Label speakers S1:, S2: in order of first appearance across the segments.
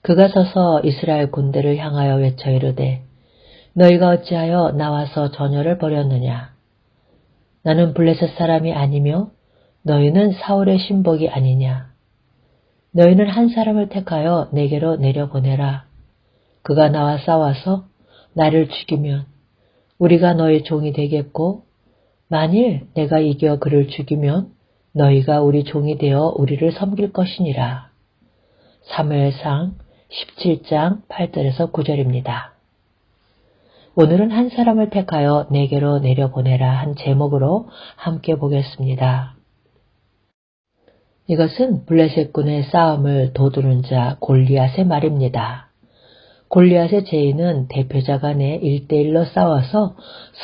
S1: 그가 서서 이스라엘 군대를 향하여 외쳐 이르되 너희가 어찌하여 나와서 전열을 벌였느냐. 나는 블레셋 사람이 아니며 너희는 사울의 신복이 아니냐. 너희는 한 사람을 택하여 내게로 내려보내라. 그가 나와 싸워서 나를 죽이면 우리가 너희 종이 되겠고 만일 내가 이겨 그를 죽이면 너희가 우리 종이 되어 우리를 섬길 것이니라. 사무엘상 17장 8절에서 9절입니다. 오늘은 한 사람을 택하여 내게로 내려보내라 한 제목으로 함께 보겠습니다. 이것은 블레셋군의 싸움을 도두는 자 골리앗의 말입니다. 골리앗의 제의는 대표자 간에 1대1로 싸워서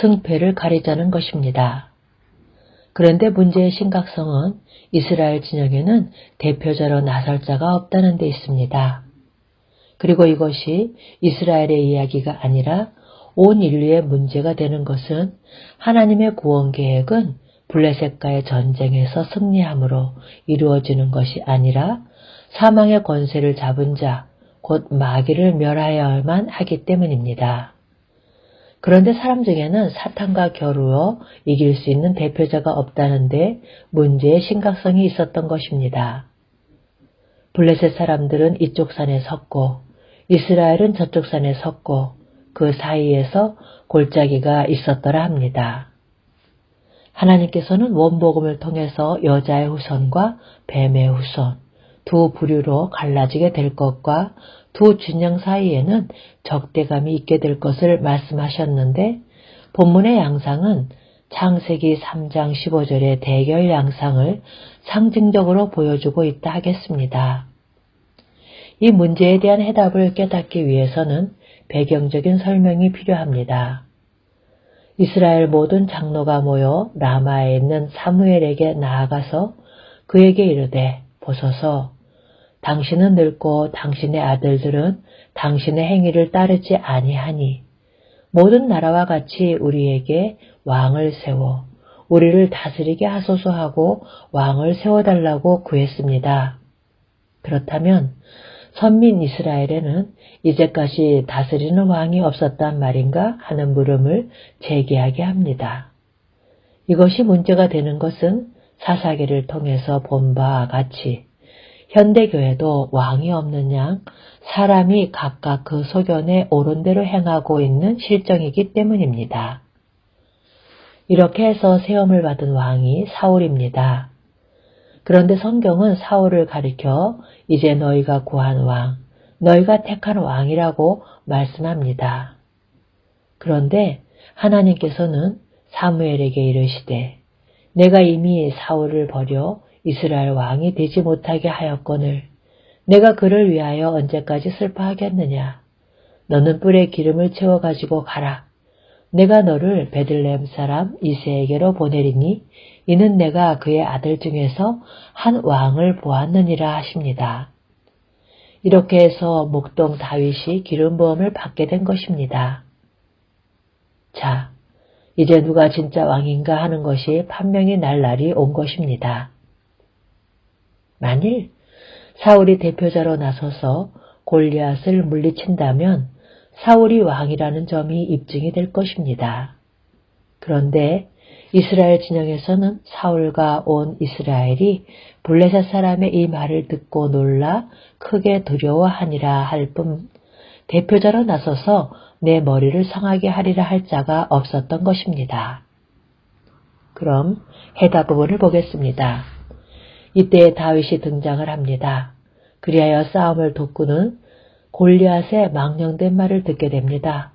S1: 승패를 가리자는 것입니다. 그런데 문제의 심각성은 이스라엘 진영에는 대표자로 나설 자가 없다는 데 있습니다. 그리고 이것이 이스라엘의 이야기가 아니라 온 인류의 문제가 되는 것은 하나님의 구원 계획은 블레셋과의 전쟁에서 승리함으로 이루어지는 것이 아니라 사망의 권세를 잡은 자, 곧 마귀를 멸하여야만 하기 때문입니다. 그런데 사람 중에는 사탄과 겨루어 이길 수 있는 대표자가 없다는데 문제의 심각성이 있었던 것입니다. 블레셋 사람들은 이쪽 산에 섰고 이스라엘은 저쪽 산에 섰고 그 사이에서 골짜기가 있었더라 합니다. 하나님께서는 원복음을 통해서 여자의 후손과 뱀의 후손, 두 부류로 갈라지게 될 것과 두 진영 사이에는 적대감이 있게 될 것을 말씀하셨는데 본문의 양상은 창세기 3장 15절의 대결 양상을 상징적으로 보여주고 있다 하겠습니다. 이 문제에 대한 해답을 깨닫기 위해서는 배경적인 설명이 필요합니다. 이스라엘 모든 장로가 모여 라마에 있는 사무엘에게 나아가서 그에게 이르되 보소서 당신은 늙고 당신의 아들들은 당신의 행위를 따르지 아니하니 모든 나라와 같이 우리에게 왕을 세워 우리를 다스리게 하소서 하고 왕을 세워달라고 구했습니다. 그렇다면 선민 이스라엘에는 이제까지 다스리는 왕이 없었단 말인가 하는 물음을 제기하게 합니다. 이것이 문제가 되는 것은 사사기를 통해서 본 바와 같이 현대교회도 왕이 없는 양 사람이 각각 그 소견에 옳은 대로 행하고 있는 실정이기 때문입니다. 이렇게 해서 세움을 받은 왕이 사울입니다. 그런데 성경은 사울을 가리켜 이제 너희가 구한 왕, 너희가 택한 왕이라고 말씀합니다. 그런데 하나님께서는 사무엘에게 이르시되 내가 이미 사울을 버려 이스라엘 왕이 되지 못하게 하였거늘 내가 그를 위하여 언제까지 슬퍼하겠느냐. 너는 뿔에 기름을 채워 가지고 가라. 내가 너를 베들레헴 사람 이새에게로 보내리니 이는 내가 그의 아들 중에서 한 왕을 보았느니라 하십니다. 이렇게 해서 목동 다윗이 기름 부음을 받게 된 것입니다. 자, 이제 누가 진짜 왕인가 하는 것이 판명이 날 날이 온 것입니다. 만일 사울이 대표자로 나서서 골리앗을 물리친다면 사울이 왕이라는 점이 입증이 될 것입니다. 그런데 이스라엘 진영에서는 사울과 온 이스라엘이 블레셋 사람의 이 말을 듣고 놀라 크게 두려워하니라 할 뿐 대표자로 나서서 내 머리를 상하게 하리라 할 자가 없었던 것입니다. 그럼 해답 부분을 보겠습니다. 이때 다윗이 등장을 합니다. 그리하여 싸움을 돕고는 골리앗의 망령된 말을 듣게 됩니다.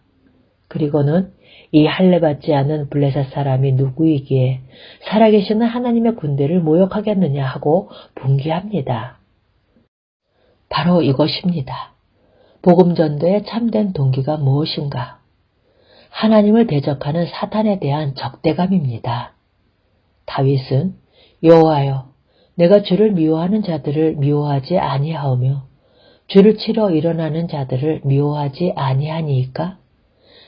S1: 그리고는 이 할례받지 않은 블레셋 사람이 누구이기에 살아계시는 하나님의 군대를 모욕하겠느냐 하고 분개합니다. 바로 이것입니다. 복음전도의 참된 동기가 무엇인가? 하나님을 대적하는 사탄에 대한 적대감입니다. 다윗은 여호와여, 내가 주를 미워하는 자들을 미워하지 아니하오며 주를 치러 일어나는 자들을 미워하지 아니하니이까?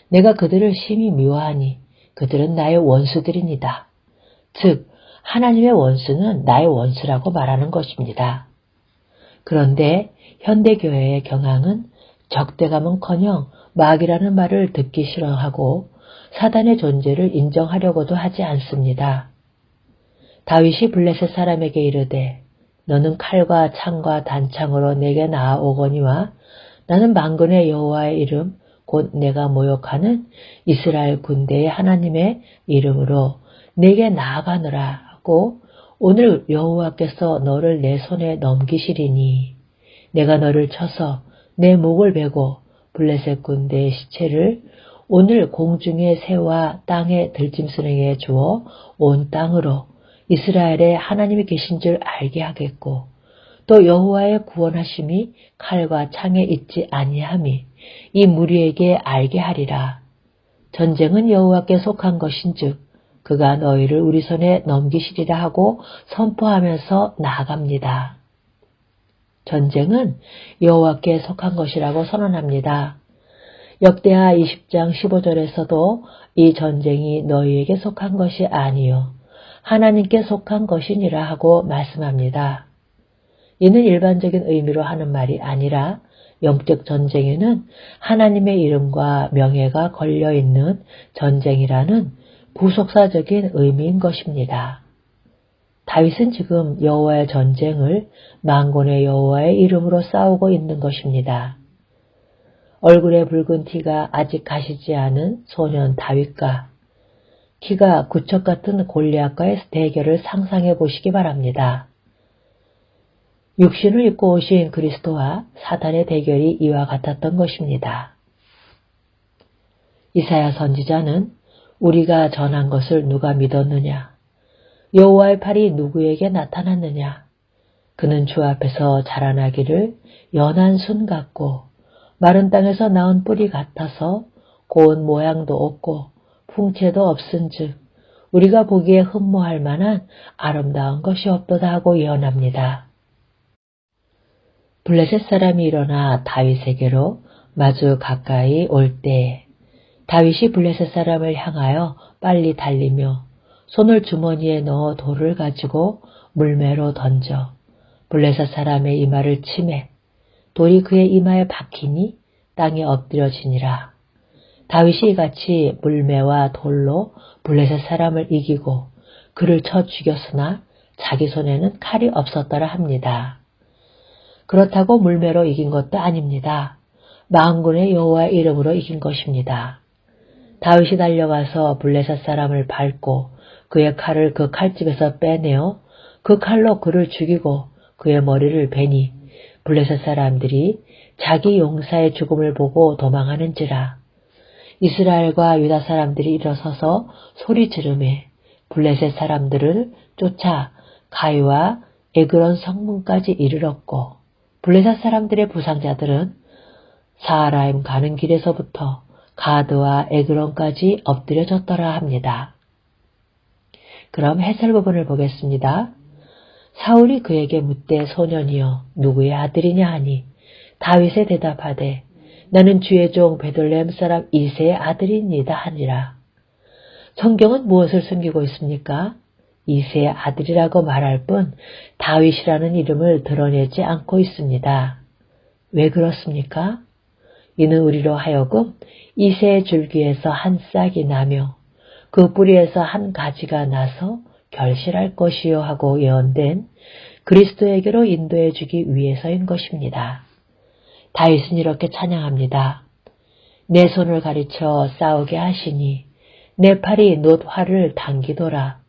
S1: 내가 그들을 심히 미워하니 그들은 나의 원수들이니다. 즉 하나님의 원수는 나의 원수라고 말하는 것입니다. 그런데 현대교회의 경향은 적대감은커녕 마귀라는 말을 듣기 싫어하고 사단의 존재를 인정하려고도 하지 않습니다. 다윗이 블레셋 사람에게 이르되 너는 칼과 창과 단창으로 내게 나아오거니와 나는 만군의 여호와의 이름 곧 내가 모욕하는 이스라엘 군대의 하나님의 이름으로 내게 나아가느라 하고 오늘 여호와께서 너를 내 손에 넘기시리니 내가 너를 쳐서 내 목을 베고 블레셋 군대의 시체를 오늘 공중의 새와 땅의 들짐승에게 주어 온 땅으로 이스라엘에 하나님이 계신 줄 알게 하겠고 또 여호와의 구원하심이 칼과 창에 있지 아니함이 이 무리에게 알게 하리라. 전쟁은 여호와께 속한 것인즉 그가 너희를 우리 손에 넘기시리라 하고 선포하면서 나아갑니다. 전쟁은 여호와께 속한 것이라고 선언합니다. 역대하 20장 15절에서도 이 전쟁이 너희에게 속한 것이 아니요 하나님께 속한 것이니라 하고 말씀합니다. 이는 일반적인 의미로 하는 말이 아니라 영적 전쟁에는 하나님의 이름과 명예가 걸려있는 전쟁이라는 부속사적인 의미인 것입니다. 다윗은 지금 여호와의 전쟁을 만군의 여호와의 이름으로 싸우고 있는 것입니다. 얼굴에 붉은 티가 아직 가시지 않은 소년 다윗과 키가 구척 같은 골리앗과의 대결을 상상해 보시기 바랍니다. 육신을 입고 오신 그리스도와 사단의 대결이 이와 같았던 것입니다. 이사야 선지자는 우리가 전한 것을 누가 믿었느냐? 여호와의 팔이 누구에게 나타났느냐? 그는 주 앞에서 자라나기를 연한 순 같고 마른 땅에서 나온 뿌리 같아서 고운 모양도 없고 풍채도 없은즉 우리가 보기에 흠모할 만한 아름다운 것이 없도다 하고 예언합니다. 블레셋 사람이 일어나 다윗에게로 마주 가까이 올 때에 다윗이 블레셋 사람을 향하여 빨리 달리며 손을 주머니에 넣어 돌을 가지고 물매로 던져 블레셋 사람의 이마를 치매 돌이 그의 이마에 박히니 땅에 엎드려지니라. 다윗이 이같이 물매와 돌로 블레셋 사람을 이기고 그를 쳐 죽였으나 자기 손에는 칼이 없었더라 합니다. 그렇다고 물매로 이긴 것도 아닙니다. 만군의 여호와의 이름으로 이긴 것입니다. 다윗이 달려가서 블레셋 사람을 밟고 그의 칼을 그 칼집에서 빼내어 그 칼로 그를 죽이고 그의 머리를 베니 블레셋 사람들이 자기 용사의 죽음을 보고 도망하는지라. 이스라엘과 유다 사람들이 일어서서 소리 지르매 블레셋 사람들을 쫓아 가이와 에그론 성문까지 이르렀고 블레셋 사람들의 부상자들은 사하라임 가는 길에서부터 가드와 에그론까지 엎드려졌더라 합니다. 그럼 해설 부분을 보겠습니다. 사울이 그에게 묻되 소년이여 누구의 아들이냐 하니 다윗에 대답하되 나는 주의 종 베들레헴 사람 이새의 아들이니이다 하니라. 성경은 무엇을 숨기고 있습니까? 이새의 아들이라고 말할 뿐 다윗이라는 이름을 드러내지 않고 있습니다. 왜 그렇습니까? 이는 우리로 하여금 이새의 줄기에서 한 싹이 나며 그 뿌리에서 한 가지가 나서 결실할 것이요 하고 예언된 그리스도에게로 인도해 주기 위해서인 것입니다. 다윗은 이렇게 찬양합니다. 내 손을 가리쳐 싸우게 하시니 내 팔이 놋 활을 당기도라.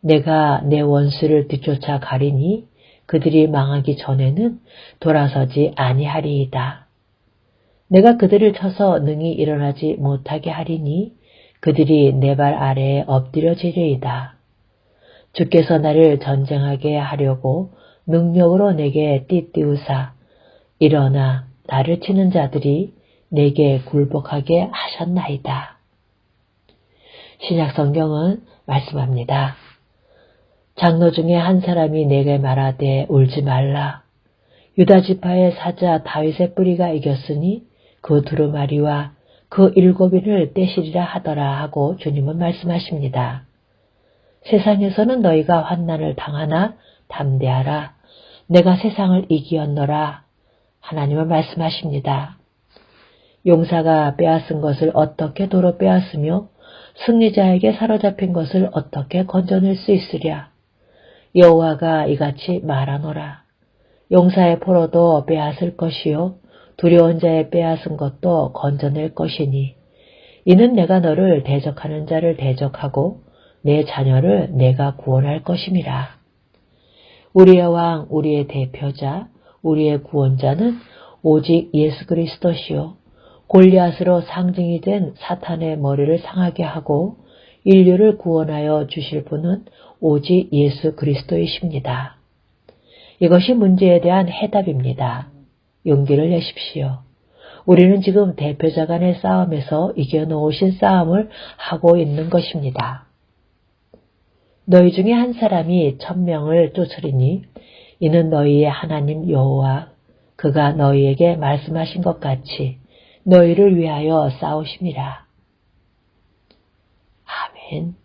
S1: 내가 내 원수를 뒤쫓아 가리니 그들이 망하기 전에는 돌아서지 아니하리이다. 내가 그들을 쳐서 능히 일어나지 못하게 하리니 그들이 내 발 아래에 엎드려지리이다. 주께서 나를 전쟁하게 하려고 능력으로 내게 띠띠우사 일어나 나를 치는 자들이 내게 굴복하게 하셨나이다. 신약성경은 말씀합니다. 장로 중에 한 사람이 내게 말하되 울지 말라. 유다 지파의 사자 다윗의 뿌리가 이겼으니 그 두루마리와 그 7인을 떼시리라 하더라 하고 주님은 말씀하십니다. 세상에서는 너희가 환난을 당하나 담대하라. 내가 세상을 이기었노라. 하나님은 말씀하십니다. 용사가 빼앗은 것을 어떻게 도로 빼앗으며 승리자에게 사로잡힌 것을 어떻게 건져낼 수 있으랴. 여호와가 이같이 말하노라. 용사의 포로도 빼앗을 것이요 두려운 자의 빼앗은 것도 건져낼 것이니 이는 내가 너를 대적하는 자를 대적하고 내 자녀를 내가 구원할 것임이라. 우리의 왕, 우리의 대표자, 우리의 구원자는 오직 예수 그리스도시요 골리앗으로 상징이 된 사탄의 머리를 상하게 하고 인류를 구원하여 주실 분은 오직 예수 그리스도이십니다. 이것이 문제에 대한 해답입니다. 용기를 내십시오. 우리는 지금 대표자 간의 싸움에서 이겨놓으신 싸움을 하고 있는 것입니다. 너희 중에 한 사람이 1000명을 쫓으리니 이는 너희의 하나님 여호와 그가 너희에게 말씀하신 것 같이 너희를 위하여 싸우심이라. 아멘.